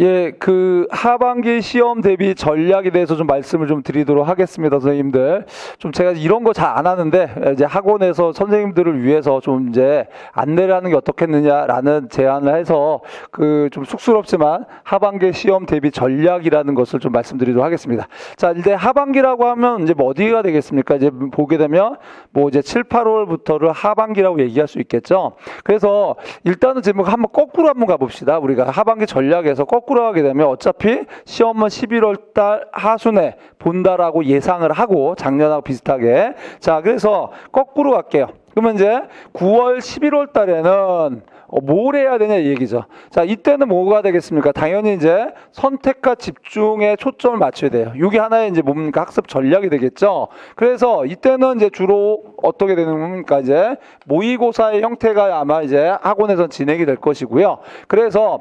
예, 그 하반기 시험 대비 전략에 대해서 좀 말씀을 좀 드리도록 하겠습니다, 선생님들. 좀 제가 이런 거 잘 안 하는데 이제 학원에서 선생님들을 위해서 좀 이제 안내를 하는 게 어떻겠느냐라는 제안을 해서 그 좀 쑥스럽지만 하반기 시험 대비 전략이라는 것을 좀 말씀드리도록 하겠습니다. 자, 이제 하반기라고 하면 이제 뭐 어디가 되겠습니까? 이제 보게 되면 뭐 이제 7, 8월부터를 하반기라고 얘기할 수 있겠죠. 그래서 일단은 지금 한번 거꾸로 한번 가봅시다. 우리가 하반기 전략에서 거꾸로 하게 되면 어차피 시험은 11월 달 하순에 본다라고 예상을 하고 작년하고 비슷하게. 자, 그래서 거꾸로 갈게요. 그러면 이제 9월, 11월 달에는 뭘 해야 되냐 이 얘기죠. 자, 이때는 뭐가 되겠습니까? 당연히 이제 선택과 집중에 초점을 맞춰야 돼요. 이게 하나의 이제 뭡니까? 학습 전략이 되겠죠. 그래서 이때는 이제 주로 어떻게 되는 겁니까? 이제 모의고사의 형태가 아마 이제 학원에서 진행이 될 것이고요. 그래서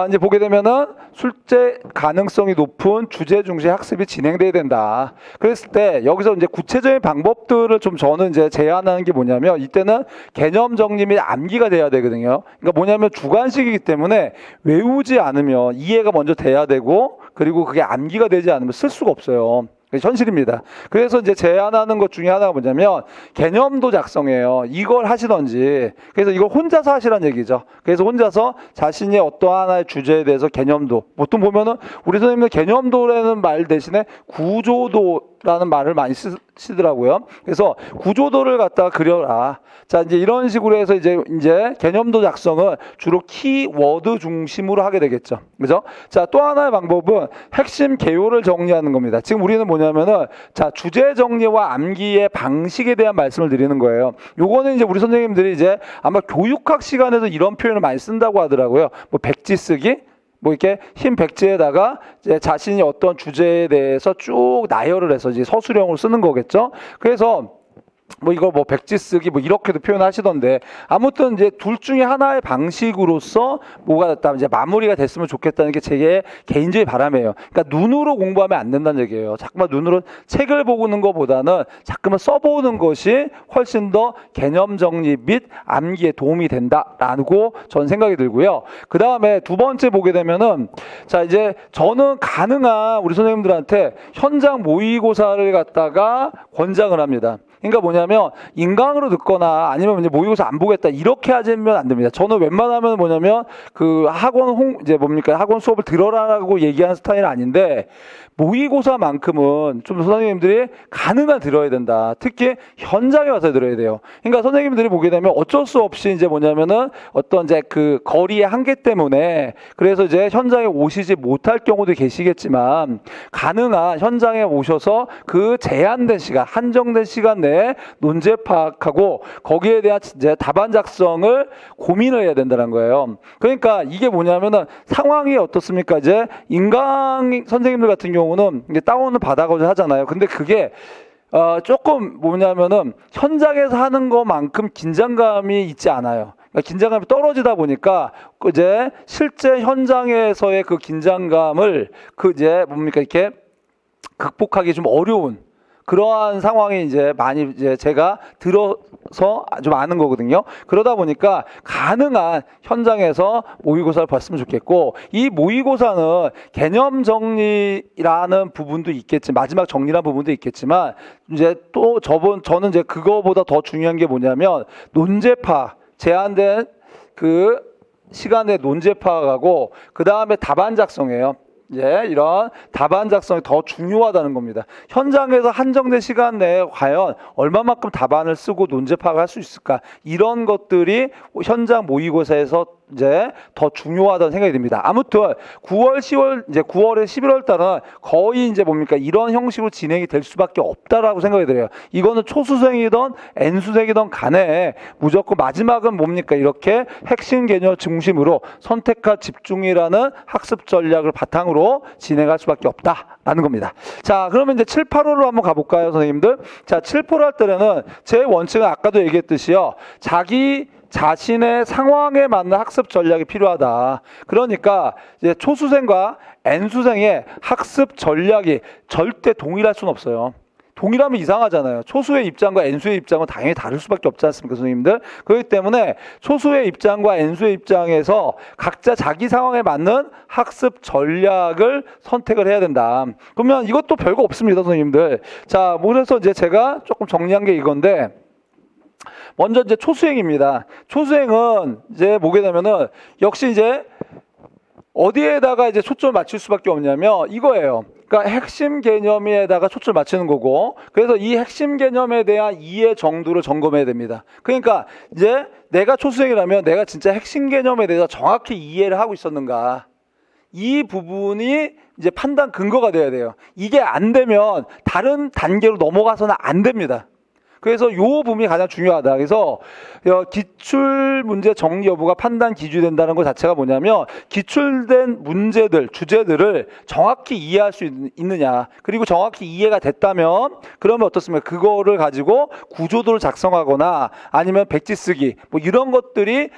이제 보게 되면은 출제 가능성이 높은 주제 중심 학습이 진행돼야 된다. 그랬을 때 여기서 이제 구체적인 방법들을 좀 저는 이제 제안하는 게 뭐냐면 이때는 개념 정리 및 암기가 돼야 되거든요. 그러니까 뭐냐면 주관식이기 때문에 외우지 않으면 이해가 먼저 돼야 되고 그리고 그게 암기가 되지 않으면 쓸 수가 없어요. 현실입니다. 그래서 이제 제안하는 것 중에 하나가 뭐냐면 개념도 작성해요. 이걸 하시던지. 그래서 이걸 혼자서 하시라는 얘기죠. 그래서 혼자서 자신이 어떠한 하나의 주제에 대해서 개념도, 보통 보면은 우리 선생님들 개념도라는 말 대신에 구조도라는 말을 많이 쓰시더라고요. 그래서 구조도를 갖다가 그려라. 자, 이제 이런 식으로 해서 이제 개념도 작성을 주로 키워드 중심으로 하게 되겠죠. 그죠? 자, 또 하나의 방법은 핵심 개요를 정리하는 겁니다. 지금 우리는 뭐냐면은, 자, 주제 정리와 암기의 방식에 대한 말씀을 드리는 거예요. 요거는 이제 우리 선생님들이 이제 아마 교육학 시간에서 이런 표현을 많이 쓴다고 하더라고요. 뭐 백지 쓰기? 뭐 이렇게 흰 백지에다가 이제 자신이 어떤 주제에 대해서 쭉 나열을 해서 이제 서술형으로 쓰는 거겠죠. 그래서 뭐 이거 뭐 백지 쓰기 뭐 이렇게도 표현하시던데 아무튼 이제 둘 중에 하나의 방식으로서 뭐가 이제 마무리가 됐으면 좋겠다는 게 제 개인적인 바람이에요. 그러니까 눈으로 공부하면 안 된다는 얘기예요. 자꾸만 눈으로 책을 보는 것보다는 자꾸만 써보는 것이 훨씬 더 개념 정리 및 암기에 도움이 된다라고 전 생각이 들고요. 그 다음에 두 번째 보게 되면은 자 이제 저는 가능한 우리 선생님들한테 현장 모의고사를 갖다가 권장을 합니다. 그러니까 뭐냐면 인강으로 듣거나 아니면 이제 모의고사 안 보겠다 이렇게 하시면 안 됩니다. 저는 웬만하면 뭐냐면 그 학원 이제 뭡니까 학원 수업을 들어라라고 얘기하는 스타일은 아닌데 모의고사만큼은 좀 선생님들이 가능한 들어야 된다. 특히 현장에 와서 들어야 돼요. 그러니까 선생님들이 보게 되면 어쩔 수 없이 이제 뭐냐면은 어떤 이제 그 거리의 한계 때문에 그래서 이제 현장에 오시지 못할 경우도 계시겠지만 가능한 현장에 오셔서 그 제한된 시간, 한정된 시간 내에 논제 파악하고 거기에 대한 이제 답안 작성을 고민을 해야 된다는 거예요. 그러니까 이게 뭐냐면은 상황이 어떻습니까? 이제 인강 선생님들 같은 경우는 이제 다운을 받아가지고 하잖아요. 근데 그게 조금 뭐냐면은 현장에서 하는 것만큼 긴장감이 있지 않아요. 그러니까 긴장감이 떨어지다 보니까 이제 실제 현장에서의 그 긴장감을 그 이제 뭡니까 이렇게 극복하기 좀 어려운 그러한 상황이 이제 많이 이제 제가 들어서 좀 아는 거거든요. 그러다 보니까 가능한 현장에서 모의고사를 봤으면 좋겠고 이 모의고사는 개념 정리라는 부분도 있겠지만 마지막 정리라는 부분도 있겠지만 이제 또 저는 이제 그거보다 더 중요한 게 뭐냐면 논제 파악, 제한된 그 시간에 논제 파악하고 그 다음에 답안 작성이에요. 이런 답안 작성이 더 중요하다는 겁니다. 현장에서 한정된 시간 내에 과연 얼마만큼 답안을 쓰고 논제 파악을 할 수 있을까? 이런 것들이 현장 모의고사에서 이제 더 중요하다는 생각이 듭니다. 아무튼 9월, 10월, 이제 9월에 11월 달은 거의 이제 뭡니까? 이런 형식으로 진행이 될 수밖에 없다라고 생각이 들어요. 이거는 초수생이든 N수생이든 간에 무조건 마지막은 뭡니까? 이렇게 핵심 개념 중심으로 선택과 집중이라는 학습 전략을 바탕으로 진행할 수밖에 없다라는 겁니다. 자, 그러면 이제 7, 8월로 한번 가볼까요, 선생님들? 자, 7, 8월 때는 제 원칙은 아까도 얘기했듯이요. 자기 자신의 상황에 맞는 학습 전략이 필요하다. 그러니까 이제 초수생과 N수생의 학습 전략이 절대 동일할 수는 없어요. 동일하면 이상하잖아요. 초수의 입장과 N수의 입장은 당연히 다를 수밖에 없지 않습니까, 선생님들? 그렇기 때문에 초수의 입장과 N수의 입장에서 각자 자기 상황에 맞는 학습 전략을 선택을 해야 된다. 그러면 이것도 별거 없습니다, 선생님들. 자, 그래서 이제 제가 조금 정리한 게 이건데, 먼저 이제 초수행입니다. 초수행은 이제 보게 되면은 역시 이제 어디에다가 이제 초점을 맞출 수밖에 없냐면 이거예요. 그러니까 핵심 개념에다가 초점을 맞추는 거고, 그래서 이 핵심 개념에 대한 이해 정도를 점검해야 됩니다. 그러니까 이제 내가 초수행이라면 내가 진짜 핵심 개념에 대해서 정확히 이해를 하고 있었는가, 이 부분이 이제 판단 근거가 돼야 돼요. 이게 안 되면 다른 단계로 넘어가서는 안 됩니다. 그래서 요 부분이 가장 중요하다. 그래서 기출 문제 정리 여부가 판단 기준이 된다는 것 자체가 뭐냐면, 기출된 문제들, 주제들을 정확히 이해할 수 있느냐, 그리고 정확히 이해가 됐다면 그러면 어떻습니까? 그거를 가지고 구조도를 작성하거나 아니면 백지 쓰기 뭐 이런 것들이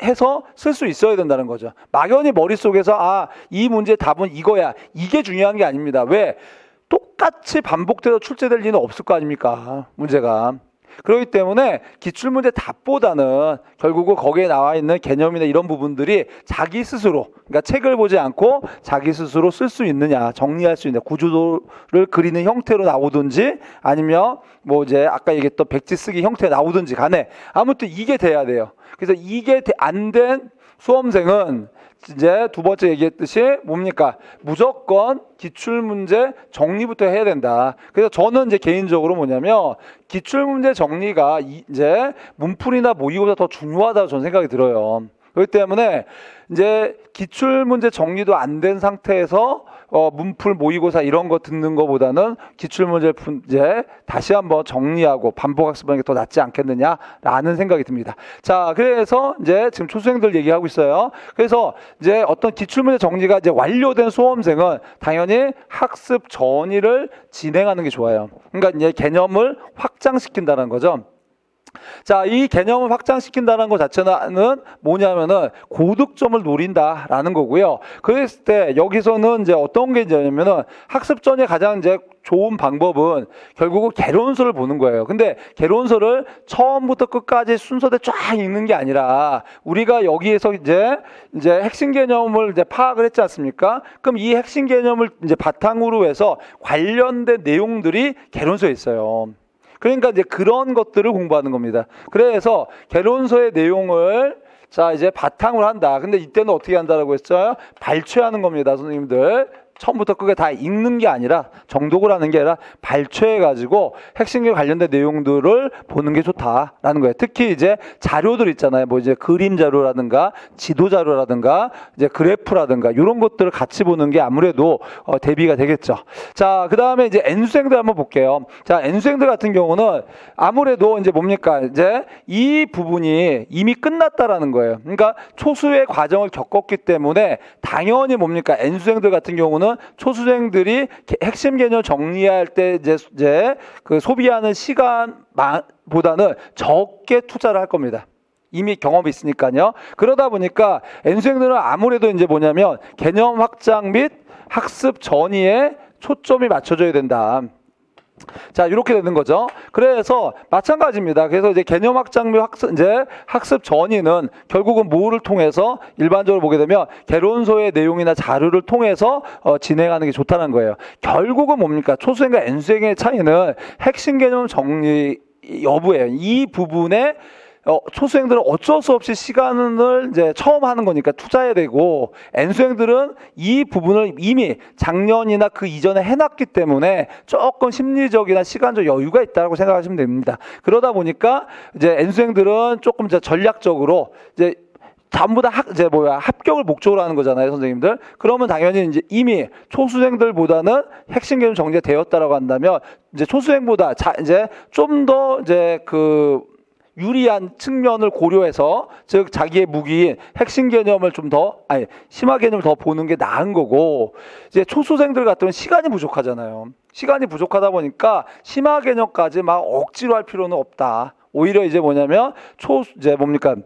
해서 쓸 수 있어야 된다는 거죠. 막연히 머릿속에서 이 문제의 답은 이거야, 이게 중요한 게 아닙니다. 왜? 똑같이 반복돼서 출제될 리는 없을 거 아닙니까, 문제가. 그렇기 때문에 기출문제 답보다는 결국은 거기에 나와 있는 개념이나 이런 부분들이 자기 스스로, 그러니까 책을 보지 않고 자기 스스로 쓸 수 있느냐, 정리할 수 있느냐, 구조를 그리는 형태로 나오든지 아니면 뭐 이제 아까 얘기했던 백지 쓰기 형태에 나오든지 간에 아무튼 이게 돼야 돼요. 그래서 이게 안 된 수험생은 이제 두 번째 얘기했듯이 뭡니까? 무조건 기출문제 정리부터 해야 된다. 그래서 저는 이제 개인적으로 뭐냐면 기출문제 정리가 이제 문풀이나 모의고사 더 중요하다고 저는 생각이 들어요. 그렇기 때문에 이제 기출문제 정리도 안 된 상태에서 문풀 모의고사 이런 거 듣는 것보다는 기출문제 다시 한번 정리하고 반복학습하는 게 더 낫지 않겠느냐라는 생각이 듭니다. 자, 그래서 이제 지금 초수생들 얘기하고 있어요. 그래서 이제 어떤 기출문제 정리가 이제 완료된 수험생은 당연히 학습 전이를 진행하는 게 좋아요. 그러니까 이제 개념을 확장시킨다는 거죠. 자, 이 개념을 확장시킨다는 것 자체는 뭐냐면은 고득점을 노린다라는 거고요. 그랬을 때 여기서는 이제 어떤 게 있냐면은 학습전의 가장 이제 좋은 방법은 결국은 개론서를 보는 거예요. 근데 개론서를 처음부터 끝까지 순서대로 쫙 읽는 게 아니라 우리가 여기에서 이제 핵심 개념을 이제 파악을 했지 않습니까? 그럼 이 핵심 개념을 이제 바탕으로 해서 관련된 내용들이 개론서에 있어요. 그러니까 이제 그런 것들을 공부하는 겁니다. 그래서 개론서의 내용을 자 이제 바탕으로 한다. 근데 이때는 어떻게 한다라고 했어요? 발췌하는 겁니다, 선생님들. 처음부터 끝까지 다 읽는 게 아니라, 정독을 하는 게 아니라 발췌해가지고 핵심에 관련된 내용들을 보는 게 좋다라는 거예요. 특히 이제 자료들 있잖아요. 뭐 이제 그림 자료라든가 지도 자료라든가 이제 그래프라든가 이런 것들을 같이 보는 게 아무래도 대비가 되겠죠. 자, 그 다음에 이제 N수생들 한번 볼게요. 자, N수생들 같은 경우는 아무래도 이제 뭡니까? 이제 이 부분이 이미 끝났다라는 거예요. 그러니까 초수의 과정을 겪었기 때문에 당연히 뭡니까? N수생들 같은 경우는 초수생들이 핵심 개념 정리할 때 이제 그 소비하는 시간보다는 적게 투자를 할 겁니다. 이미 경험이 있으니까요. 그러다 보니까 N수생들은 아무래도 이제 뭐냐면 개념 확장 및 학습 전이에 초점이 맞춰져야 된다. 자, 이렇게 되는 거죠. 그래서 마찬가지입니다. 그래서 이제 개념 확장 및 학습 전이는 결국은 뭐를 통해서 일반적으로 보게 되면 개론서의 내용이나 자료를 통해서 진행하는 게 좋다는 거예요. 결국은 뭡니까? 초수생과 N수생의 차이는 핵심 개념 정리 여부예요. 이 부분에 초수생들은 어쩔 수 없이 시간을 이제 처음 하는 거니까 투자해야 되고, N수생들은 이 부분을 이미 작년이나 그 이전에 해놨기 때문에 조금 심리적이나 시간적 여유가 있다고 생각하시면 됩니다. 그러다 보니까 이제 N수생들은 조금 이제 전략적으로 이제 전부 다 합격을 목적으로 하는 거잖아요, 선생님들. 그러면 당연히 이제 이미 초수생들보다는 핵심 개념 정리가 되었다라고 한다면 이제 초수생보다 이제 좀 더 이제 유리한 측면을 고려해서, 즉 자기의 무기인 핵심 개념을 심화 개념을 더 보는 게 나은 거고, 이제 초수생들 같은 경우는 시간이 부족하잖아요. 시간이 부족하다 보니까 심화 개념까지 막 억지로 할 필요는 없다. 오히려 이제 뭐냐면 이제 뭡니까?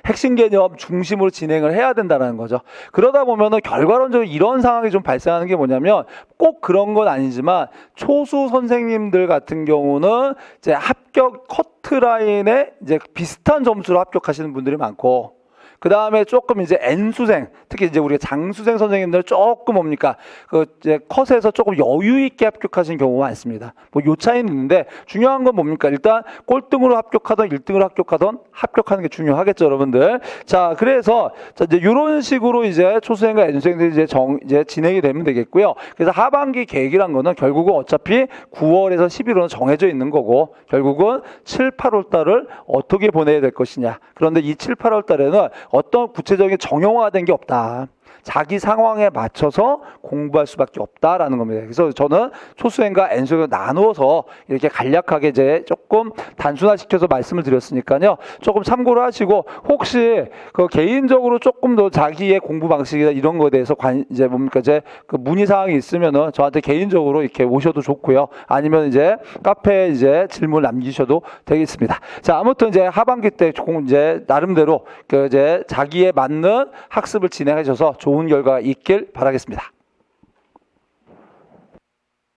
핵심 개념 중심으로 진행을 해야 된다는 거죠. 그러다 보면은 결과론적으로 이런 상황이 좀 발생하는 게 뭐냐면 꼭 그런 건 아니지만 초수 선생님들 같은 경우는 이제 합격 커트라인에 이제 비슷한 점수로 합격하시는 분들이 많고, 그 다음에 조금 이제 N수생, 특히 이제 우리가 장수생 선생님들 조금 뭡니까? 그 이제 컷에서 조금 여유 있게 합격하시는 경우가 많습니다. 뭐 요 차이는 있는데 중요한 건 뭡니까? 일단 꼴등으로 합격하던 1등으로 합격하던 합격하는 게 중요하겠죠, 여러분들. 자, 그래서 자, 이제 요런 식으로 이제 초수생과 N수생들이 이제 진행이 되면 되겠고요. 그래서 하반기 계획이란 거는 결국은 어차피 9월에서 11월은 정해져 있는 거고, 결국은 7, 8월 달을 어떻게 보내야 될 것이냐. 그런데 이 7, 8월 달에는 어떤 구체적인 정형화된 게 없다. 자기 상황에 맞춰서 공부할 수밖에 없다라는 겁니다. 그래서 저는 초수행과 N수행을 나누어서 이렇게 간략하게 이제 조금 단순화시켜서 말씀을 드렸으니까요. 조금 참고를 하시고, 혹시 그 개인적으로 조금 더 자기의 공부 방식이나 이런 거에 대해서 이제 뭡니까 이제 그 문의 사항이 있으면은 저한테 개인적으로 이렇게 오셔도 좋고요. 아니면 이제 카페에 이제 질문 남기셔도 되겠습니다. 자, 아무튼 이제 하반기 때 조금 이제 나름대로 그 이제 자기에 맞는 학습을 진행하셔서 좋은 결과 있길 바라겠습니다.